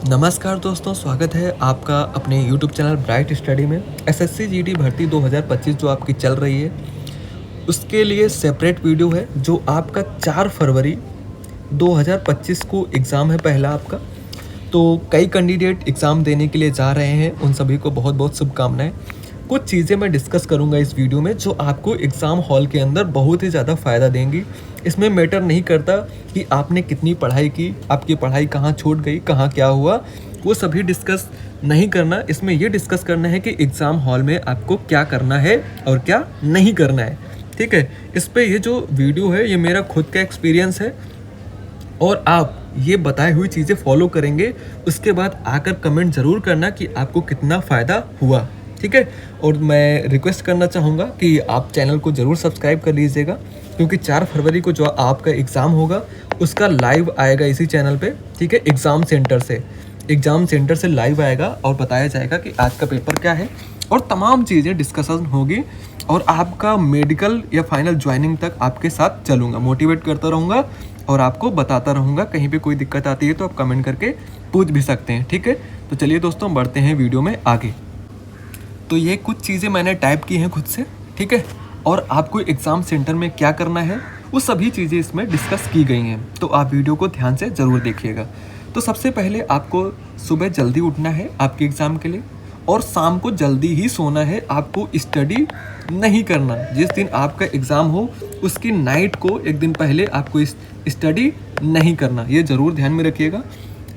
नमस्कार दोस्तों, स्वागत है आपका अपने YouTube चैनल ब्राइट स्टडी में। एसएससी जीडी भर्ती 2025 जो आपकी चल रही है, उसके लिए सेपरेट वीडियो है जो आपका 4 फरवरी 2025 को एग्ज़ाम है पहला आपका। तो कई कैंडिडेट एग्ज़ाम देने के लिए जा रहे हैं, उन सभी को बहुत बहुत शुभकामनाएं। कुछ चीज़ें मैं डिस्कस करूंगा इस वीडियो में जो आपको एग्ज़ाम हॉल के अंदर बहुत ही ज़्यादा फ़ायदा देंगी। इसमें मैटर नहीं करता कि आपने कितनी पढ़ाई की, आपकी पढ़ाई कहाँ छूट गई, कहाँ क्या हुआ, वो सभी डिस्कस नहीं करना। इसमें ये डिस्कस करना है कि एग्ज़ाम हॉल में आपको क्या करना है और क्या नहीं करना है। ठीक है, इस पर ये जो वीडियो है ये मेरा खुद का एक्सपीरियंस है और आप ये बताई हुई चीज़ें फॉलो करेंगे, उसके बाद आकर कमेंट ज़रूर करना कि आपको कितना फ़ायदा हुआ। ठीक है, और मैं रिक्वेस्ट करना चाहूँगा कि आप चैनल को ज़रूर सब्सक्राइब कर लीजिएगा, क्योंकि 4 फरवरी को जो आपका एग्ज़ाम होगा उसका लाइव आएगा इसी चैनल पे। ठीक है, एग्ज़ाम सेंटर से लाइव आएगा और बताया जाएगा कि आज का पेपर क्या है और तमाम चीज़ें डिस्कशन होगी और आपका मेडिकल या फाइनल ज्वाइनिंग तक आपके साथ चलूँगा, मोटिवेट करता रहूँगा और आपको बताता रहूँगा। कहीं पे कोई दिक्कत आती है तो आप कमेंट करके पूछ भी सकते हैं। ठीक है, तो चलिए दोस्तों बढ़ते हैं वीडियो में आगे। तो ये कुछ चीज़ें मैंने टाइप की हैं खुद से, ठीक है, और आपको एग्ज़ाम सेंटर में क्या करना है वो सभी चीज़ें इसमें डिस्कस की गई हैं, तो आप वीडियो को ध्यान से ज़रूर देखिएगा। तो सबसे पहले आपको सुबह जल्दी उठना है आपके एग्ज़ाम के लिए और शाम को जल्दी ही सोना है। आपको स्टडी नहीं करना, जिस दिन आपका एग्ज़ाम हो उसकी नाइट को एक दिन पहले आपको स्टडी नहीं करना, ये ज़रूर ध्यान में रखिएगा।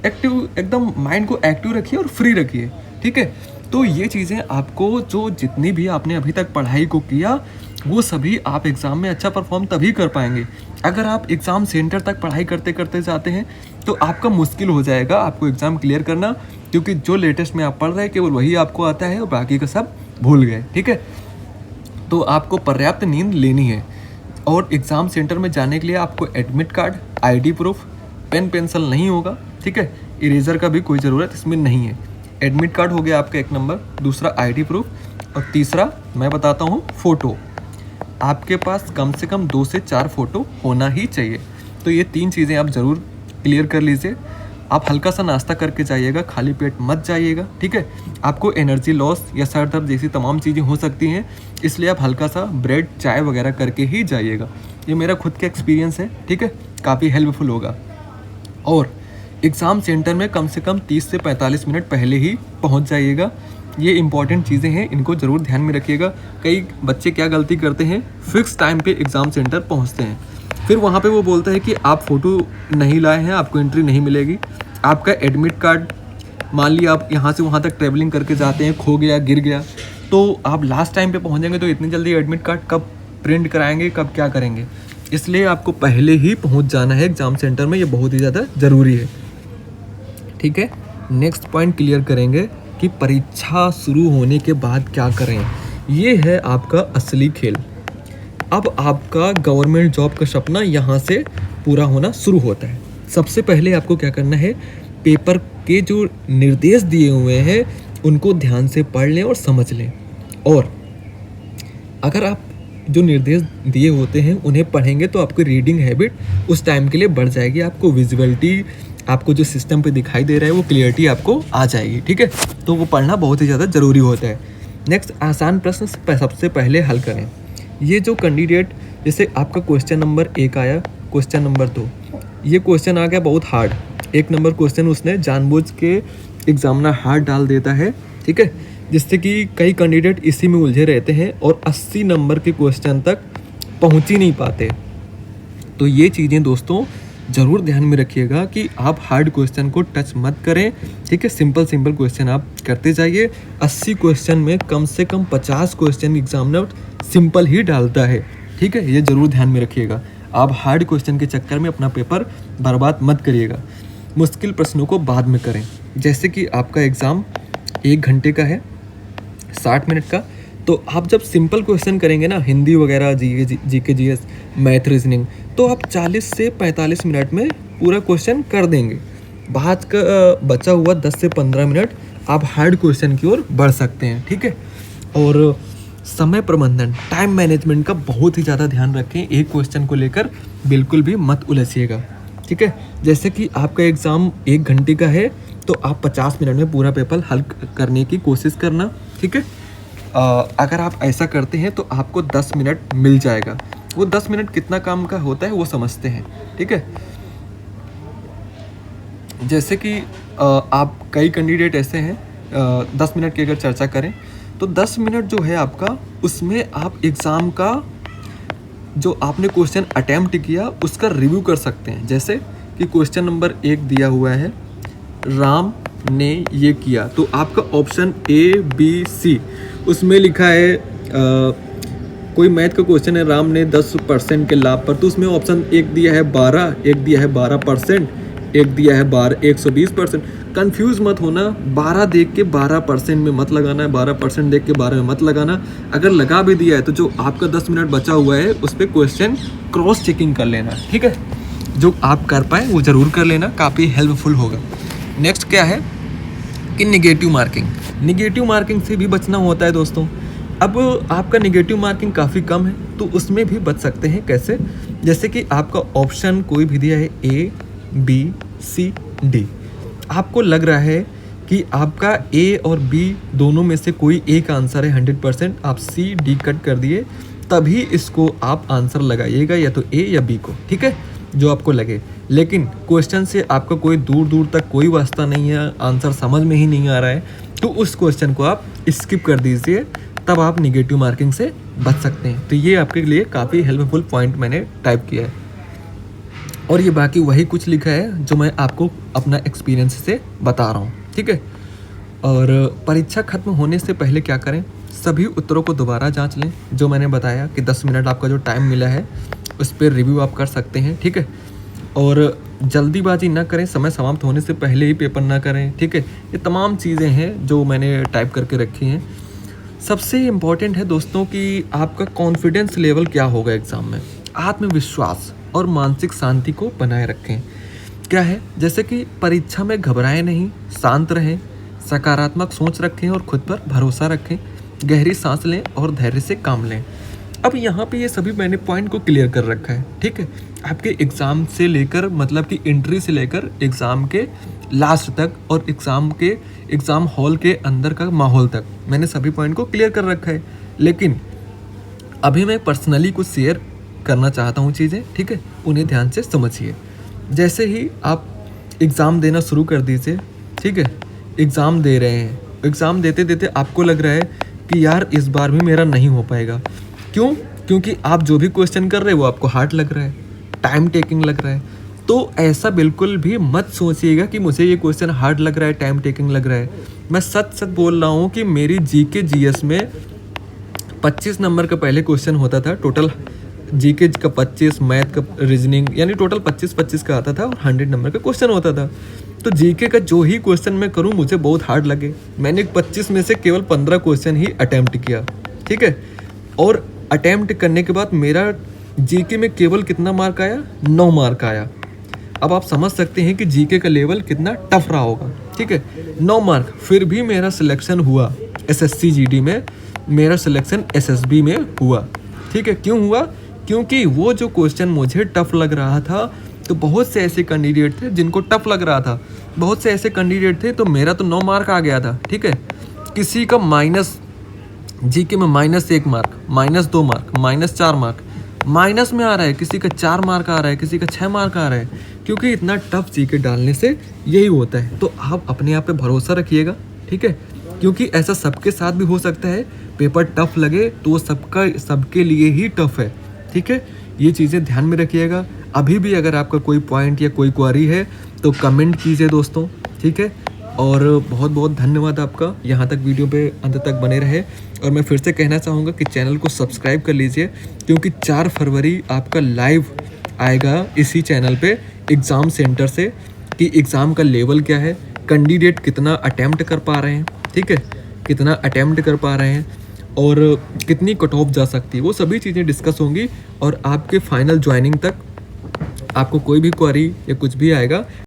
एक्टिव एकदम माइंड को एक्टिव रखिए और फ्री रखिए। ठीक है, तो ये चीज़ें आपको जो जितनी भी आपने अभी तक पढ़ाई को किया वो सभी आप एग्ज़ाम में अच्छा परफॉर्म तभी कर पाएंगे। अगर आप एग्ज़ाम सेंटर तक पढ़ाई करते करते जाते हैं तो आपका मुश्किल हो जाएगा आपको एग्ज़ाम क्लियर करना, क्योंकि जो लेटेस्ट में आप पढ़ रहे हैं केवल वही आपको आता है और बाकी का सब भूल गए। ठीक है, तो आपको पर्याप्त नींद लेनी है और एग्ज़ाम सेंटर में जाने के लिए आपको admit card, ID proof, pen pencil नहीं होगा। ठीक है, इरेज़र का भी कोई ज़रूरत इसमें नहीं है। एडमिट कार्ड हो गया आपका एक नंबर, दूसरा ID प्रूफ और तीसरा मैं बताता हूँ फ़ोटो। आपके पास कम से कम 2 से 4 फ़ोटो होना ही चाहिए। तो ये 3 चीज़ें आप ज़रूर क्लियर कर लीजिए। आप हल्का सा नाश्ता करके जाइएगा, खाली पेट मत जाइएगा। ठीक है, आपको एनर्जी लॉस या सर दर्द जैसी तमाम चीज़ें हो सकती हैं, इसलिए आप हल्का सा ब्रेड चाय वगैरह करके ही जाइएगा। ये मेरा खुद का एक्सपीरियंस है। ठीक है, काफ़ी हेल्पफुल होगा। और एग्ज़ाम सेंटर में कम से कम 30 से 45 मिनट पहले ही पहुंच जाइएगा। ये इंपॉर्टेंट चीज़ें हैं, इनको ज़रूर ध्यान में रखिएगा। कई बच्चे क्या गलती करते हैं, फिक्स टाइम पे एग्ज़ाम सेंटर पहुंचते हैं, फिर वहाँ पे वो बोलता है कि आप फ़ोटो नहीं लाए हैं, आपको एंट्री नहीं मिलेगी। आपका एडमिट कार्ड, मान लिया आप यहाँ से वहाँ तक ट्रैवलिंग करके जाते हैं, खो गया, गिर गया, तो आप लास्ट टाइम पे पहुँचेंगे तो इतनी जल्दी एडमिट कार्ड कब प्रिंट कराएंगे, कब क्या करेंगे। इसलिए आपको पहले ही पहुँच जाना है एग्ज़ाम सेंटर में, ये बहुत ही ज़्यादा ज़रूरी है। ठीक है, नेक्स्ट पॉइंट क्लियर करेंगे कि परीक्षा शुरू होने के बाद क्या करें। ये है आपका असली खेल। अब आपका गवर्नमेंट जॉब का सपना यहाँ से पूरा होना शुरू होता है। सबसे पहले आपको क्या करना है, पेपर के जो निर्देश दिए हुए हैं उनको ध्यान से पढ़ लें और समझ लें। और अगर आप जो निर्देश दिए होते हैं उन्हें पढ़ेंगे तो आपकी रीडिंग हैबिट उस टाइम के लिए बढ़ जाएगी। आपको विजुअलिटी, आपको जो सिस्टम पे दिखाई दे रहा है वो क्लियरिटी आपको आ जाएगी। ठीक है, तो वो पढ़ना बहुत ही ज़्यादा ज़रूरी होता है। नेक्स्ट, आसान प्रश्न सबसे पहले हल करें। ये जो कैंडिडेट, जैसे आपका क्वेश्चन नंबर 1 आया, क्वेश्चन नंबर 2, ये क्वेश्चन आ गया बहुत हार्ड। 1 नंबर क्वेश्चन उसने जानबूझ के एग्जामिनर हार्ड डाल देता है। ठीक है, जिससे कि कई कैंडिडेट इसी में उलझे रहते हैं और 80 नंबर के क्वेश्चन तक पहुंच ही नहीं पाते। तो ये चीज़ें दोस्तों ज़रूर ध्यान में रखिएगा कि आप हार्ड क्वेश्चन को टच मत करें। ठीक है, सिंपल क्वेश्चन आप करते जाइए। 80 क्वेश्चन में कम से कम 50 क्वेश्चन एग्जामिनर सिंपल ही डालता है। ठीक है, ये ज़रूर ध्यान में रखिएगा। आप हार्ड क्वेश्चन के चक्कर में अपना पेपर बर्बाद मत करिएगा। मुश्किल प्रश्नों को बाद में करें। जैसे कि आपका एग्ज़ाम 1 घंटे का है, 60 मिनट का, तो आप जब सिंपल क्वेश्चन करेंगे ना, हिंदी वगैरह, जीके जीएस, मैथ, रीजनिंग, तो आप 40 से 45 मिनट में पूरा क्वेश्चन कर देंगे। बाद का बचा हुआ 10 से 15 मिनट आप हार्ड क्वेश्चन की ओर बढ़ सकते हैं। ठीक है, और समय प्रबंधन, टाइम मैनेजमेंट का बहुत ही ज़्यादा ध्यान रखें। एक क्वेश्चन को लेकर बिल्कुल भी मत उलझिएगा। ठीक है, जैसे कि आपका एग्ज़ाम 1 घंटे का है तो आप 50 मिनट में पूरा पेपर हल करने की कोशिश करना, ठीक है। अगर आप ऐसा करते हैं तो आपको 10 मिनट मिल जाएगा। वो 10 मिनट कितना काम का होता है वो समझते हैं, ठीक है। जैसे कि आप कई कैंडिडेट ऐसे हैं, 10 मिनट की अगर चर्चा करें तो 10 मिनट जो है आपका, उसमें आप एग्ज़ाम का जो आपने क्वेश्चन अटैम्प्ट किया उसका रिव्यू कर सकते हैं। जैसे कि क्वेश्चन नंबर 1 दिया हुआ है, राम ने ये किया, तो आपका ऑप्शन ABC, उसमें लिखा है कोई मैथ का क्वेश्चन है, राम ने 10% के लाभ पर, तो उसमें ऑप्शन 1 दिया है 12, 1 दिया है 12%, 1 दिया है 120%। कंफ्यूज मत होना, 12 देख के 12% में मत लगाना है, 12% देख के 12 में मत लगाना। अगर लगा भी दिया है तो जो आपका 10 मिनट बचा हुआ है उस पर क्वेश्चन क्रॉस चेकिंग कर लेना, ठीक है। जो आप कर पाए वो ज़रूर कर लेना, काफ़ी हेल्पफुल होगा। नेक्स्ट क्या है कि निगेटिव मार्किंग। निगेटिव मार्किंग से भी बचना होता है दोस्तों। अब आपका निगेटिव मार्किंग काफ़ी कम है तो उसमें भी बच सकते हैं। कैसे? जैसे कि आपका ऑप्शन कोई भी दिया है ABCD, आपको लग रहा है कि आपका A और B दोनों में से कोई एक आंसर है 100%, आप C D कट कर दिए, तभी इसको आप आंसर लगाइएगा, या तो A या B को, ठीक है, जो आपको लगे। लेकिन क्वेश्चन से आपका कोई दूर दूर तक कोई वास्ता नहीं है, आंसर समझ में ही नहीं आ रहा है, तो उस क्वेश्चन को आप स्किप कर दीजिए, तब आप निगेटिव मार्किंग से बच सकते हैं। तो ये आपके लिए काफ़ी हेल्पफुल पॉइंट मैंने टाइप किया है, और ये बाकी वही कुछ लिखा है जो मैं आपको अपना एक्सपीरियंस से बता रहा हूँ, ठीक है। और परीक्षा खत्म होने से पहले क्या करें, सभी उत्तरों को दोबारा जांच लें। जो मैंने बताया कि 10 मिनट आपका जो टाइम मिला है उस पर रिव्यू आप कर सकते हैं, ठीक है। और जल्दीबाजी ना करें, समय समाप्त होने से पहले ही पेपर ना करें, ठीक है। ये तमाम चीज़ें हैं जो मैंने टाइप करके रखी हैं। सबसे इम्पॉर्टेंट है दोस्तों कि आपका कॉन्फिडेंस लेवल क्या होगा एग्ज़ाम में। आत्मविश्वास और मानसिक शांति को बनाए रखें। क्या है? जैसे कि परीक्षा में घबराएं नहीं, शांत रहें, सकारात्मक सोच रखें और खुद पर भरोसा रखें, गहरी सांस लें और धैर्य से काम लें। अब यहाँ पे ये सभी मैंने पॉइंट को क्लियर कर रखा है, ठीक है। आपके एग्ज़ाम से लेकर, मतलब कि एंट्री से लेकर एग्ज़ाम के लास्ट तक, और एग्ज़ाम हॉल के अंदर का माहौल तक मैंने सभी पॉइंट को क्लियर कर रखा है। लेकिन अभी मैं पर्सनली कुछ शेयर करना चाहता हूँ चीज़ें, ठीक है, उन्हें ध्यान से समझिए। जैसे ही आप एग्ज़ाम देना शुरू कर दीजिए, ठीक है, एग्ज़ाम दे रहे हैं, एग्ज़ाम देते देते आपको लग रहा है कि यार इस बार भी मेरा नहीं हो पाएगा। क्यों? क्योंकि आप जो भी क्वेश्चन कर रहे हैं वो आपको हार्ड लग रहा है, टाइम टेकिंग लग रहा है। तो ऐसा बिल्कुल भी मत सोचिएगा कि मुझे ये क्वेश्चन हार्ड लग रहा है, टाइम टेकिंग लग रहा है। मैं सच बोल रहा हूँ कि मेरी GK GS में 25 नंबर का पहले क्वेश्चन होता था, टोटल GK का 25, मैथ का, रीजनिंग, यानी टोटल 25-25 का आता था, और 100 नंबर का क्वेश्चन होता था। तो GK का जो ही क्वेश्चन मैं करूँ मुझे बहुत हार्ड लगे। मैंने 25 में से केवल 15 क्वेश्चन ही अटैम्प्ट किया, ठीक है। और अटैम्प्ट करने के बाद मेरा GK में केवल कितना मार्क आया? 9 मार्क आया। अब आप समझ सकते हैं कि GK का लेवल कितना टफ रहा होगा, ठीक है। 9 मार्क, फिर भी मेरा सिलेक्शन हुआ SSC GD में, मेरा सिलेक्शन SSB में हुआ, ठीक है। क्यों हुआ? क्योंकि वो जो क्वेश्चन मुझे टफ लग रहा था, तो बहुत से ऐसे कैंडिडेट थे जिनको टफ लग रहा था, बहुत से ऐसे कैंडिडेट थे, तो मेरा तो 9 मार्क आ गया था, ठीक है। किसी का माइनस GK में -1 मार्क, -2 मार्क, -4 मार्क, माइनस में आ रहा है, किसी का 4 मार्क आ रहा है, किसी का 6 मार्क आ रहा है, क्योंकि इतना टफ GK डालने से यही होता है। तो आप अपने आप पे भरोसा रखिएगा, ठीक है, क्योंकि ऐसा सबके साथ भी हो सकता है। पेपर टफ लगे तो वो सबके लिए ही टफ है, ठीक है। ये चीज़ें ध्यान में रखिएगा। अभी भी अगर आपका कोई पॉइंट या कोई क्वेरी है तो कमेंट कीजिए दोस्तों, ठीक है। और बहुत बहुत धन्यवाद आपका, यहाँ तक वीडियो पे अंत तक बने रहे। और मैं फिर से कहना चाहूँगा कि चैनल को सब्सक्राइब कर लीजिए, क्योंकि 4 फरवरी आपका लाइव आएगा इसी चैनल पे एग्ज़ाम सेंटर से, कि एग्ज़ाम का लेवल क्या है, कैंडिडेट कितना अटैम्प्ट कर पा रहे हैं, ठीक है, कितना अटैम्प्ट कर पा रहे हैं, और कितनी कट ऑफ जा सकती है, वो सभी चीज़ें डिस्कस होंगी। और आपके फाइनल ज्वाइनिंग तक आपको कोई भी क्वेरी या कुछ भी आएगा